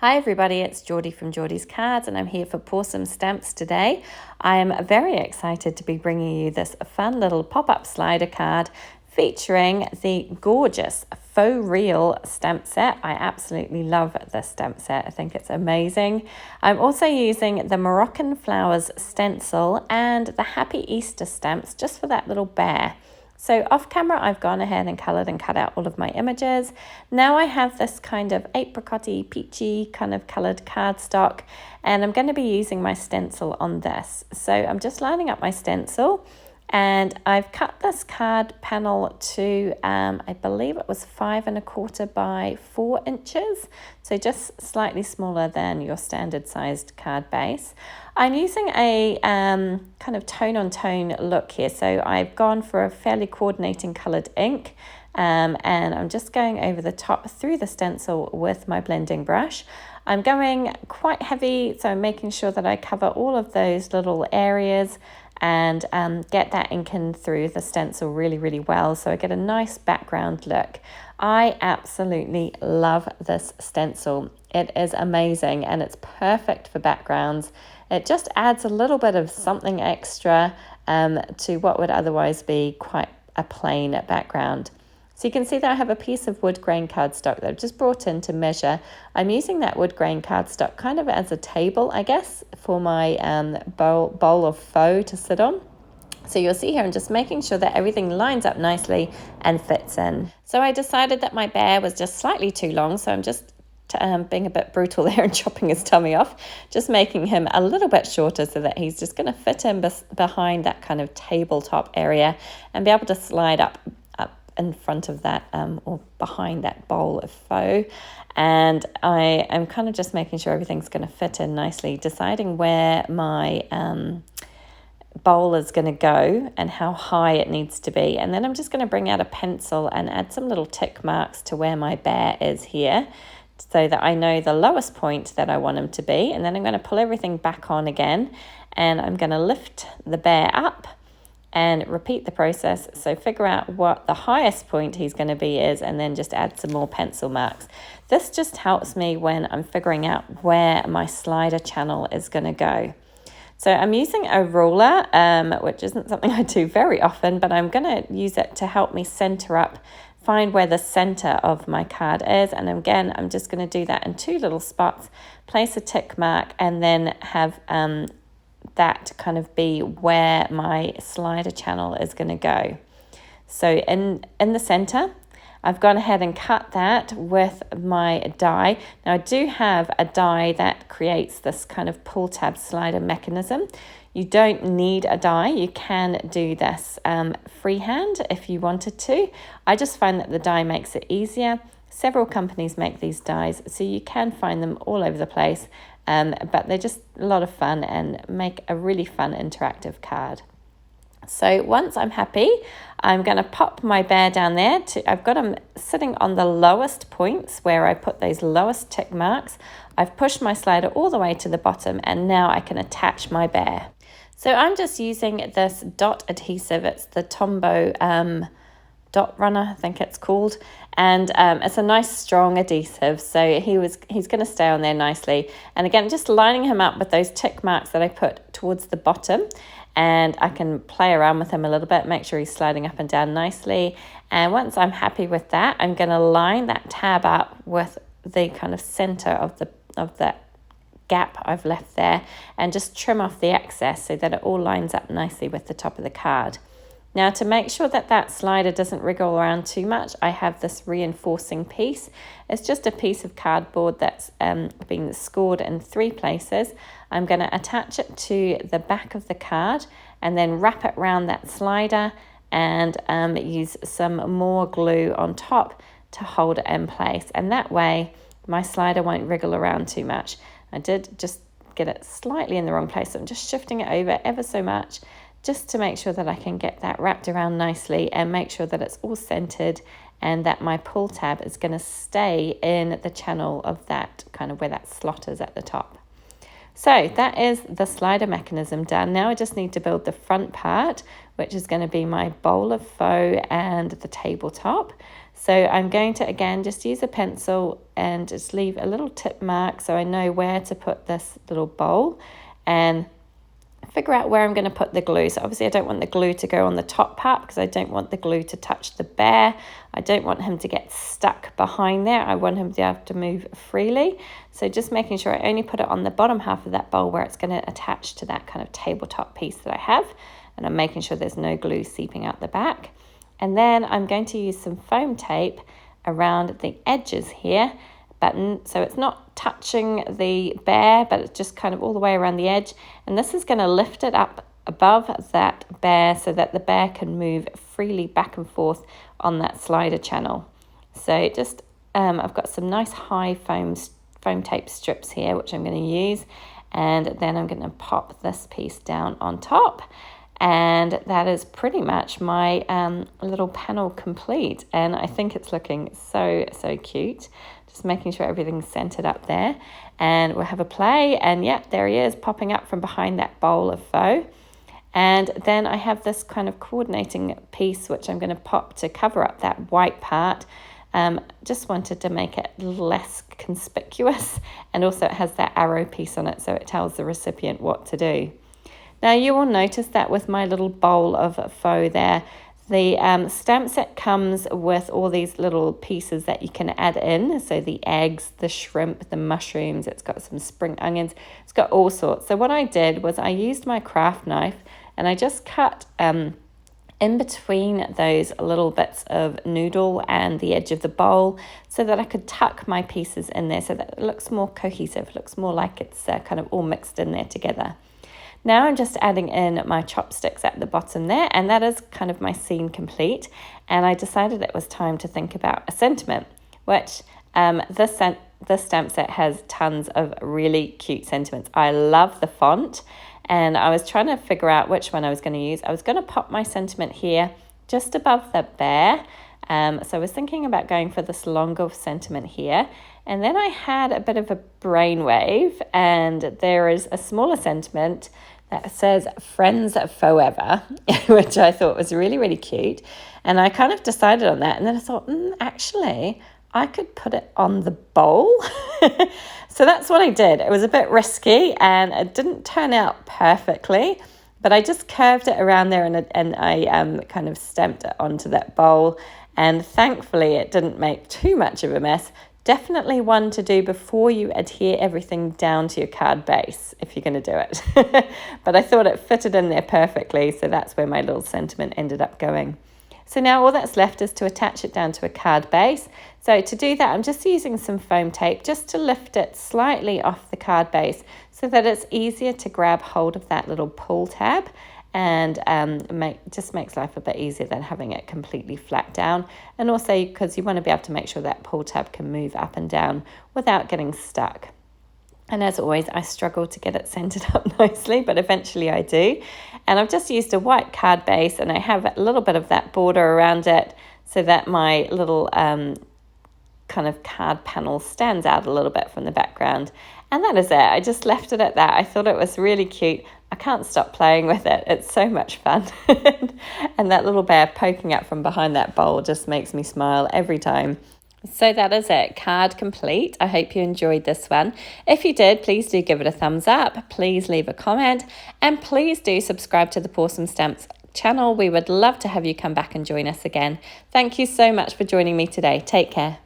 Hi everybody, it's Geordie from Geordie's Cards and I'm here for Pour Some Stamps today. I am very excited to be bringing you this fun little pop-up slider card featuring the gorgeous faux real stamp set. I absolutely love this stamp set. I think it's amazing. I'm also using the Moroccan Flowers stencil and the Happy Easter stamps just for that little bear. So off camera, I've gone ahead and coloured and cut out all of my images. Now I have this kind of apricot-y, peachy kind of coloured cardstock, and I'm going to be using my stencil on this. So I'm just lining up my stencil, and I've cut this card panel to, I believe it was 5 1/4 by 4 inches. So just slightly smaller than your standard sized card base. I'm using a kind of tone on tone look here. So I've gone for a fairly coordinating coloured ink. And I'm just going over the top through the stencil with my blending brush. I'm going quite heavy, so I'm making sure that I cover all of those little areas and get that ink in through the stencil really well, so I get a nice background look. I absolutely love this stencil. It is amazing and it's perfect for backgrounds. It just adds a little bit of something extra to what would otherwise be quite a plain background. So you can see that I have a piece of wood grain cardstock that I've just brought in to measure. I'm using that wood grain cardstock kind of as a table, I guess, for my bowl of faux to sit on. So you'll see here I'm just making sure that everything lines up nicely and fits in. So I decided that my bear was just slightly too long, so I'm just being a bit brutal there and chopping his tummy off, just making him a little bit shorter so that he's just going to fit in behind that kind of tabletop area and be able to slide up in front of that or behind that bowl of faux. And I am kind of just making sure everything's going to fit in nicely, deciding where my bowl is going to go and how high it needs to be. And then I'm just going to bring out a pencil and add some little tick marks to where my bear is here, so that I know the lowest point that I want him to be. And then I'm going to pull everything back on again, and I'm going to lift the bear up and repeat the process. So figure out what the highest point he's going to be is, and then just add some more pencil marks. This just helps me when I'm figuring out where my slider channel is going to go. So I'm using a ruler, which isn't something I do very often, but I'm going to use it to help me center up, find where the center of my card is. And again, I'm just going to do that in 2 little spots, place a tick mark, and then have that kind of be where my slider channel is going to go. So in the center, I've gone ahead and cut that with my die. Now I do have a die that creates this kind of pull tab slider mechanism. You don't need a die. You can do this freehand if you wanted to. I just find that the die makes it easier. Several companies make these dies, so you can find them all over the place. But they're just a lot of fun and make a really fun interactive card. So once I'm happy, I'm going to pop my bear down there. I've got him sitting on the lowest points where I put those lowest tick marks. I've pushed my slider all the way to the bottom, and now I can attach my bear. So I'm just using this dot adhesive. It's the Tombow dot runner, I think it's called, and it's a nice strong adhesive, so he's going to stay on there nicely. And again, just lining him up with those tick marks that I put towards the bottom, and I can play around with him a little bit, make sure he's sliding up and down nicely. And once I'm happy with that, I'm going to line that tab up with the kind of center of the gap I've left there, and just trim off the excess so that it all lines up nicely with the top of the card. Now, to make sure that that slider doesn't wriggle around too much, I have this reinforcing piece. It's just a piece of cardboard that's been scored in 3 places. I'm going to attach it to the back of the card and then wrap it around that slider and use some more glue on top to hold it in place. And that way, my slider won't wriggle around too much. I did just get it slightly in the wrong place, so I'm just shifting it over ever so much, just to make sure that I can get that wrapped around nicely and make sure that it's all centered and that my pull tab is going to stay in the channel of that kind of where that slot is at the top. So that is the slider mechanism done. Now I just need to build the front part, which is going to be my bowl of faux and the tabletop. So I'm going to, again, just use a pencil and just leave a little tip mark so I know where to put this little bowl, and figure out where I'm going to put the glue. So obviously I don't want the glue to go on the top part because I don't want the glue to touch the bear. I don't want him to get stuck behind there. I want him to have to move freely. So just making sure I only put it on the bottom half of that bowl where it's going to attach to that kind of tabletop piece that I have. And I'm making sure there's no glue seeping out the back. And then I'm going to use some foam tape around the edges here. So it's not touching the bear, but it's just kind of all the way around the edge. And this is going to lift it up above that bear so that the bear can move freely back and forth on that slider channel. So just, I've got some nice high foam tape strips here, which I'm going to use. And then I'm going to pop this piece down on top. And that is pretty much my little panel complete. And I think it's looking so cute. Just making sure everything's centered up there. And we'll have a play. And yep, there he is popping up from behind that bowl of faux. And then I have this kind of coordinating piece, which I'm going to pop to cover up that white part. Just wanted to make it less conspicuous. And also it has that arrow piece on it, so it tells the recipient what to do. Now you will notice that with my little bowl of faux there, the stamp set comes with all these little pieces that you can add in. So the eggs, the shrimp, the mushrooms, it's got some spring onions, it's got all sorts. So what I did was I used my craft knife and I just cut in between those little bits of noodle and the edge of the bowl so that I could tuck my pieces in there so that it looks more cohesive, looks more like it's kind of all mixed in there together. Now I'm just adding in my chopsticks at the bottom there, and that is kind of my scene complete. And I decided it was time to think about a sentiment, which this stamp set has tons of really cute sentiments. I love the font, and I was trying to figure out which one I was going to use. I was going to pop my sentiment here just above the bear. So I was thinking about going for this longer sentiment here. And then I had a bit of a brainwave, and there is a smaller sentiment that says Friends Forever, which I thought was really cute. And I kind of decided on that. And then I thought, actually, I could put it on the bowl. So that's what I did. It was a bit risky and it didn't turn out perfectly, but I just curved it around there and I kind of stamped it onto that bowl. And thankfully it didn't make too much of a mess. Definitely one to do before you adhere everything down to your card base, if you're going to do it. But I thought it fitted in there perfectly, so that's where my little sentiment ended up going. So now all that's left is to attach it down to a card base. So to do that, I'm just using some foam tape just to lift it slightly off the card base so that it's easier to grab hold of that little pull tab, and just makes life a bit easier than having it completely flat down. And also because you want to be able to make sure that pull tab can move up and down without getting stuck. And as always, I struggle to get it centered up nicely, but eventually I do. And I've just used a white card base, and I have a little bit of that border around it so that my little kind of card panel stands out a little bit from the background. And that is it. I just left it at that. I thought it was really cute. I can't stop playing with it. It's so much fun. And that little bear poking up from behind that bowl just makes me smile every time. So that is it, card complete. I hope you enjoyed this one. If you did, please do give it a thumbs up. Please leave a comment, and please do subscribe to the Pawsome Stamps channel. We would love to have you come back and join us again. Thank you so much for joining me today. Take care.